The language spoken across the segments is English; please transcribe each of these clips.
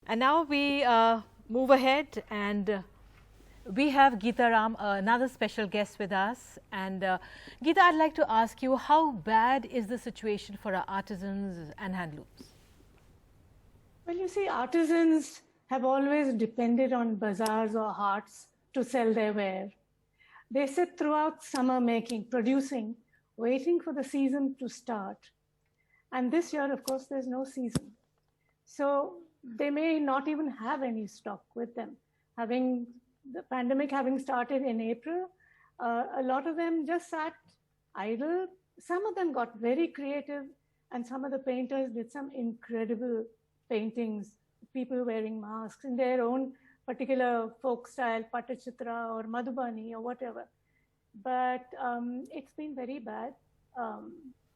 And now we move ahead, and we have Geeta Ram, another special guest with us. And Geeta, I'd like to ask you, how bad is the situation for our artisans and handlooms? Well, you see, artisans have always depended on bazaars or haats to sell their wear. They sit throughout summer producing, waiting for the season to start. And this year, of course, there's no season. So they may not even have any stock with them. Having the pandemic having started in April, a lot of them just sat idle. Some of them got very creative, and some of the painters did some incredible paintings, people wearing masks in their own particular folk style, Patachitra or Madhubani or whatever. But it's been very bad.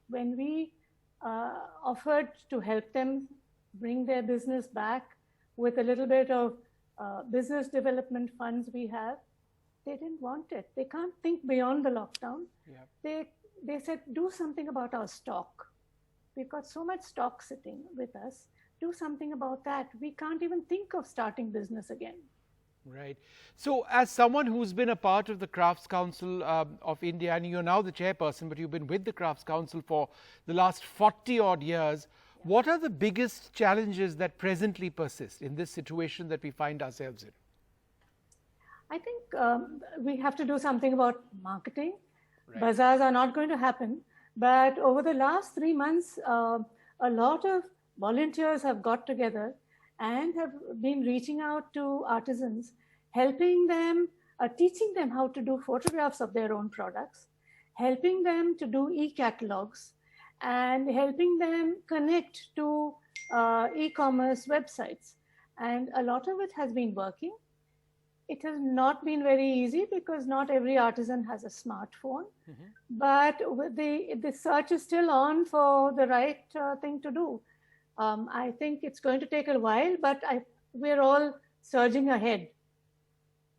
When we offered to help them bring their business back with a little bit of business development funds we have, they didn't want it. They can't think beyond the lockdown. Yep. They said, do something about our stock. We've got so much stock sitting with us. Do something about that. We can't even think of starting business again. Right. So as someone who's been a part of the Crafts Council of India, and you're now the chairperson, but you've been with the Crafts Council for the last 40 odd years, what are the biggest challenges that presently persist in this situation that we find ourselves in? I think we have to do something about marketing. Right. Bazaars are not going to happen. But over the last 3 months, a lot of volunteers have got together and have been reaching out to artisans, helping them, teaching them how to do photographs of their own products, helping them to do e-catalogs, and helping them connect to e-commerce websites. And a lot of it has been working. It has not been very easy because not every artisan has a smartphone. Mm-hmm. But the search is still on for the right thing to do. I think it's going to take a while, but we're all surging ahead.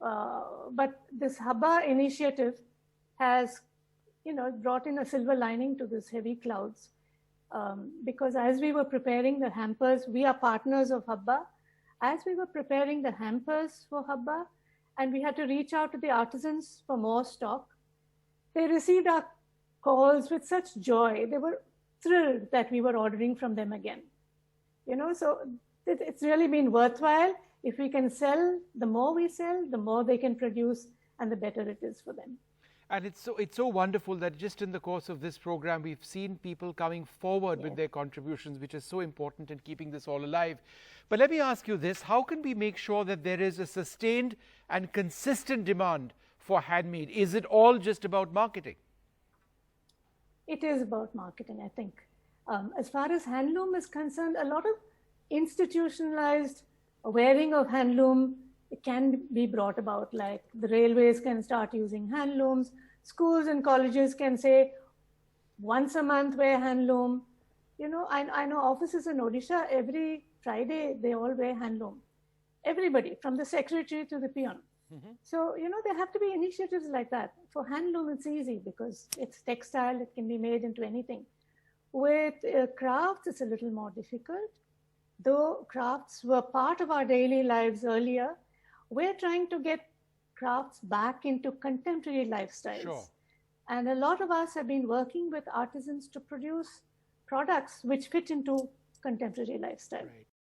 But this Habba initiative has, brought in a silver lining to this heavy clouds. Because as we were preparing the hampers, we are partners of Habba. As we were preparing the hampers for Habba, and we had to reach out to the artisans for more stock, they received our calls with such joy. They were thrilled that we were ordering from them again. So it's really been worthwhile. If we can sell, the more we sell, the more they can produce, and the better it is for them. And it's so wonderful that just in the course of this program, we've seen people coming forward with their contributions, which is so important in keeping this all alive. But let me ask you this, how can we make sure that there is a sustained and consistent demand for handmade? Is it all just about marketing? It is about marketing, I think. As far as handloom is concerned, a lot of institutionalized wearing of handloom can be brought about, like the railways can start using handlooms, schools and colleges can say once a month wear handloom. I know offices in Odisha, every Friday they all wear handloom. Everybody, from the secretary to the peon. Mm-hmm. So, there have to be initiatives like that. For handloom, it's easy because it's textile, it can be made into anything. With crafts, it's a little more difficult. Though crafts were part of our daily lives earlier, we're trying to get crafts back into contemporary lifestyles. Sure. And a lot of us have been working with artisans to produce products which fit into contemporary lifestyle. Right.